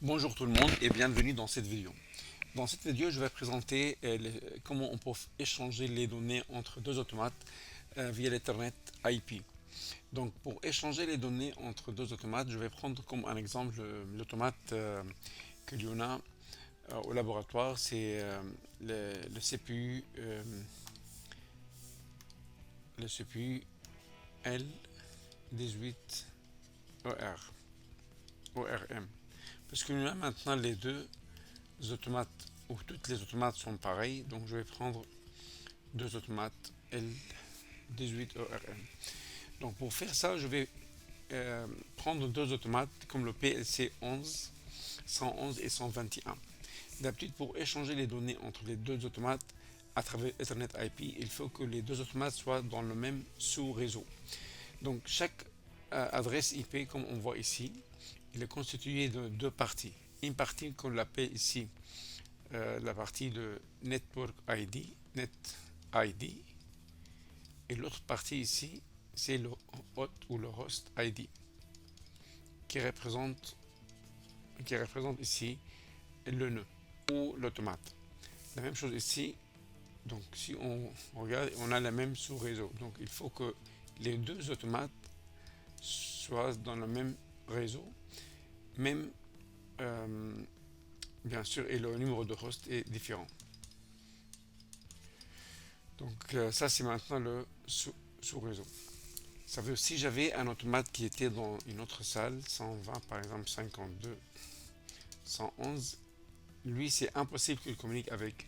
Bonjour tout le monde et bienvenue dans cette vidéo. Dans cette vidéo, je vais présenter comment on peut échanger les données entre deux automates via l'Ethernet IP. Donc pour échanger les données entre deux automates, je vais prendre comme un exemple l'automate que l'on a au laboratoire, c'est le CPU, le CPU L18OR, ORM. Parce que l'on a maintenant les deux automates où toutes les automates sont pareilles, donc je vais prendre deux automates L18ORM. Donc pour faire ça, je vais prendre deux automates comme le PLC 11, 111 et 121. D'habitude, pour échanger les données entre les deux automates à travers Ethernet IP, il faut que les deux automates soient dans le même sous-réseau. Donc chaque adresse IP, comme on voit ici, il est constitué de deux parties. Une partie qu'on l'appelle ici la partie de Network ID, Net ID, et l'autre partie ici, c'est le hot ou le host ID qui représente, ici le nœud ou l'automate. La même chose ici, donc si on regarde, on a la même sous-réseau. Donc il faut que les deux automates soient dans le même réseau, même bien sûr, et le numéro de host est différent. Donc ça c'est maintenant le sous-réseau. Ça veut si j'avais un automate qui était dans une autre salle, 120 par exemple, 52, 111, lui c'est impossible qu'il communique avec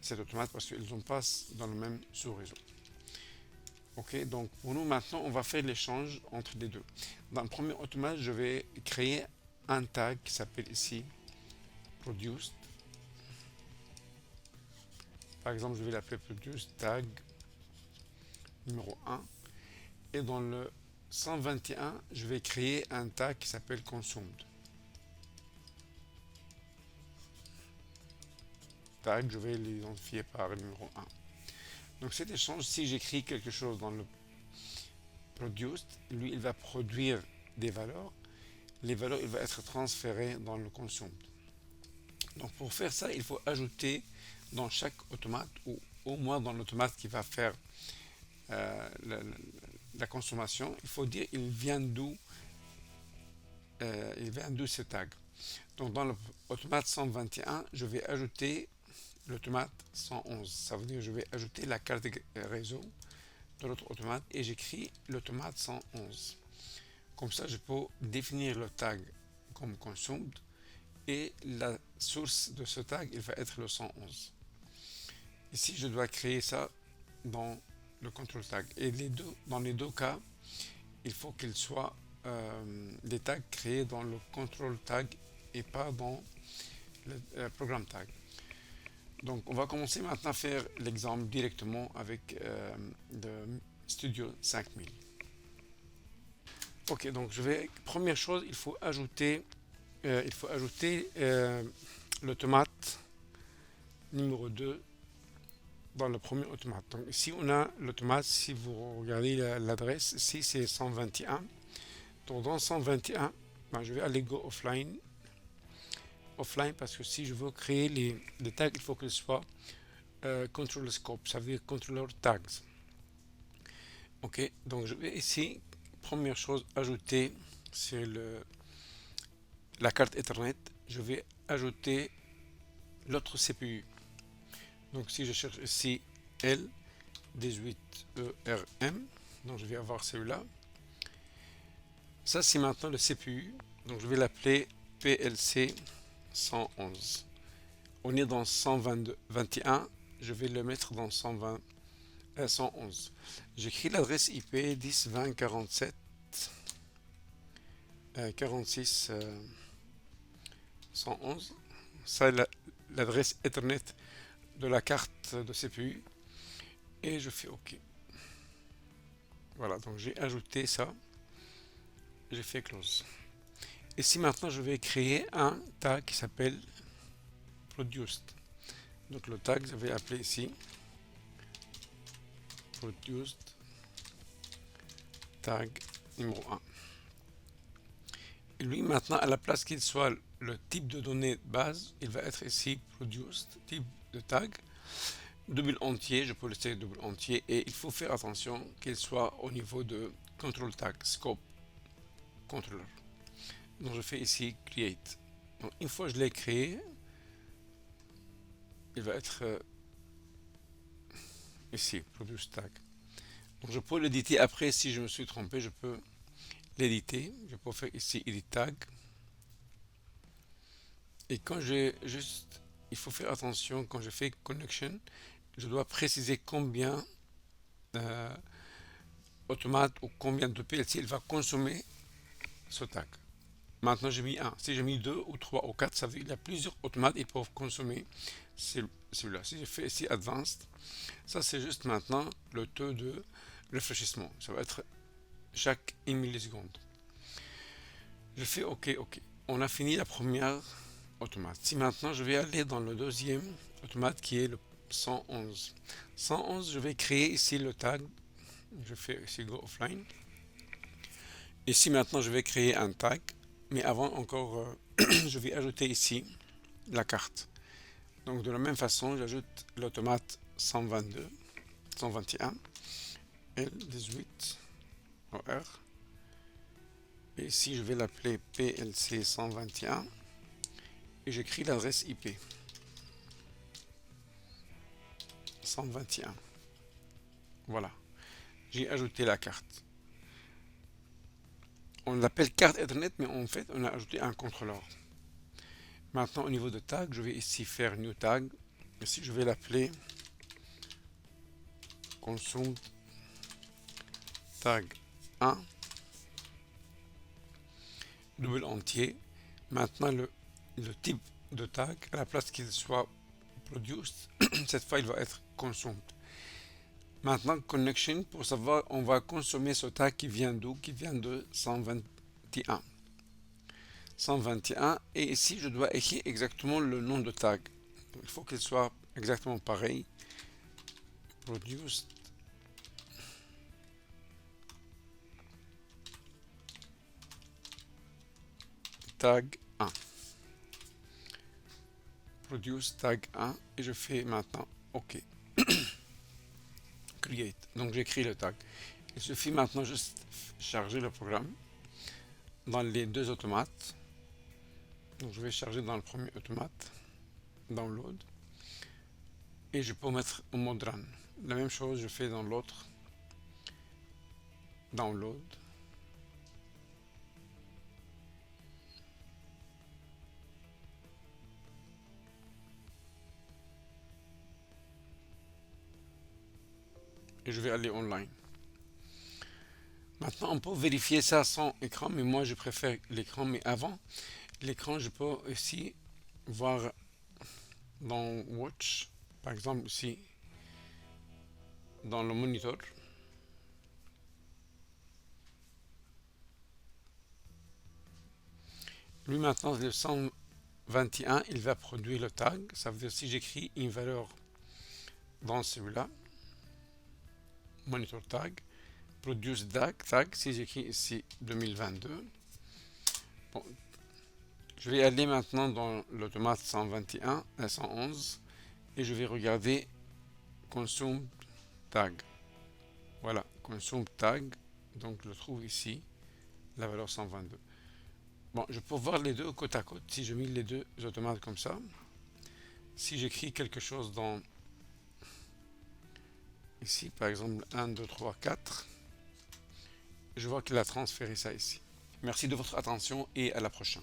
cet automate parce qu'ils sont pas dans le même sous-réseau. Ok, donc pour nous maintenant on va faire l'échange entre les deux. Dans le premier automate, je vais créer un tag qui s'appelle ici produced. Par exemple, je vais l'appeler produced tag numéro 1. Et dans le 121, je vais créer un tag qui s'appelle consumed. Tag, je vais l'identifier par le numéro 1. Donc cet échange, si j'écris quelque chose dans le produced, lui il va produire des valeurs. Les valeurs, il va être transféré dans le consumed. Donc pour faire ça, il faut ajouter dans chaque automate ou au moins dans l'automate qui va faire la consommation, il faut dire il vient d'où ce tag. Donc dans l'automate 121, je vais ajouter l'automate 111. Ça veut dire que je vais ajouter la carte réseau de l'autre automate et j'écris l'automate 111. Comme ça, je peux définir le tag comme consumed et la source de ce tag, il va être le 111. Ici, je dois créer ça dans le control tag. Et dans les deux cas, il faut qu'il soit des tags créés dans le control tag et pas dans le programme tag. Donc on va commencer maintenant à faire l'exemple directement avec le Studio 5000. Ok, donc première chose, il faut ajouter l'automate numéro 2 dans le premier automate. Donc ici on a l'automate, si vous regardez l'adresse, ici c'est 121. Donc dans 121, ben, je vais aller go offline. Offline parce que si je veux créer les tags, il faut qu'ils soient controller scope, ça veut dire controller tags. Ok, donc je vais ici, première chose, ajouter sur la carte Ethernet, je vais ajouter l'autre CPU. Donc si je cherche ici L18ERM, donc je vais avoir celui-là. Ça c'est maintenant le CPU, donc je vais l'appeler PLC 111. On est dans 121, je vais le mettre dans 111. J'écris l'adresse IP 10 20 47 46 111. Ça l'adresse Ethernet de la carte de CPU et je fais OK. Voilà, donc j'ai ajouté ça, j'ai fait close. Et si maintenant je vais créer un tag qui s'appelle produced. Donc le tag, je vais appeler ici produced tag numéro 1. Et lui maintenant, à la place qu'il soit le type de données de base, il va être ici produced, type de tag, double entier, je peux laisser double entier, et il faut faire attention qu'il soit au niveau de control tag, scope controller. Donc je fais ici create. Donc une fois que je l'ai créé, il va être ici, produce tag. Donc je peux l'éditer après, si je me suis trompé, je peux l'éditer. Je peux faire ici edit tag. Et quand j'ai juste, il faut faire attention quand je fais connection, je dois préciser combien automate ou combien de PLC il va consommer ce tag. Maintenant j'ai mis 1. Si j'ai mis 2 ou 3 ou 4, ça veut dire qu'il y a plusieurs automates qui peuvent consommer celui-là. Si je fais ici Advanced, ça c'est juste maintenant le taux de rafraîchissement. Ça va être chaque 1 milliseconde. Je fais OK, OK. On a fini la première automate. Si maintenant je vais aller dans le deuxième automate qui est le 111. 111, je vais créer ici le tag. Je fais ici Go Offline. Ici maintenant je vais créer un tag. Mais avant encore, je vais ajouter ici la carte. Donc de la même façon, j'ajoute l'automate 122, 121, L18, OR. Et ici, je vais l'appeler PLC 121 et j'écris l'adresse IP 121. Voilà, j'ai ajouté la carte. On l'appelle carte Ethernet, mais en fait, on a ajouté un contrôleur. Maintenant, au niveau de tag, je vais ici faire new tag. Ici, je vais l'appeler consume tag 1 double entier. Maintenant, le type de tag, à la place qu'il soit produced, cette fois, il va être consumed. Maintenant, connection, pour savoir, on va consommer ce tag qui vient d'où? Qui vient de 121. 121, et ici, je dois écrire exactement le nom de tag. Donc, il faut qu'il soit exactement pareil. Produced tag 1. Produce tag 1, et je fais maintenant OK. Create. Donc j'écris le tag. Il suffit maintenant juste charger le programme dans les deux automates. Donc je vais charger dans le premier automate, download, et je peux mettre en mode run. La même chose je fais dans l'autre, download. Et je vais aller online. Maintenant, on peut vérifier ça sans écran, mais moi je préfère l'écran. Mais avant l'écran, je peux aussi voir dans Watch, par exemple ici, dans le moniteur. Lui maintenant, le 121, il va produire le tag. Ça veut dire si j'écris une valeur dans celui-là, monitor tag, produce tag, si j'écris ici 2022. Bon, je vais aller maintenant dans l'automate 121 à 111 et je vais regarder consume tag. Voilà, consume tag, donc je trouve ici la valeur 122. Bon, je peux voir les deux côte à côte si je mets les deux automates comme ça. Si j'écris quelque chose dans ici, par exemple 1, 2, 3, 4, je vois qu'il a transféré ça ici. Merci de votre attention et à la prochaine.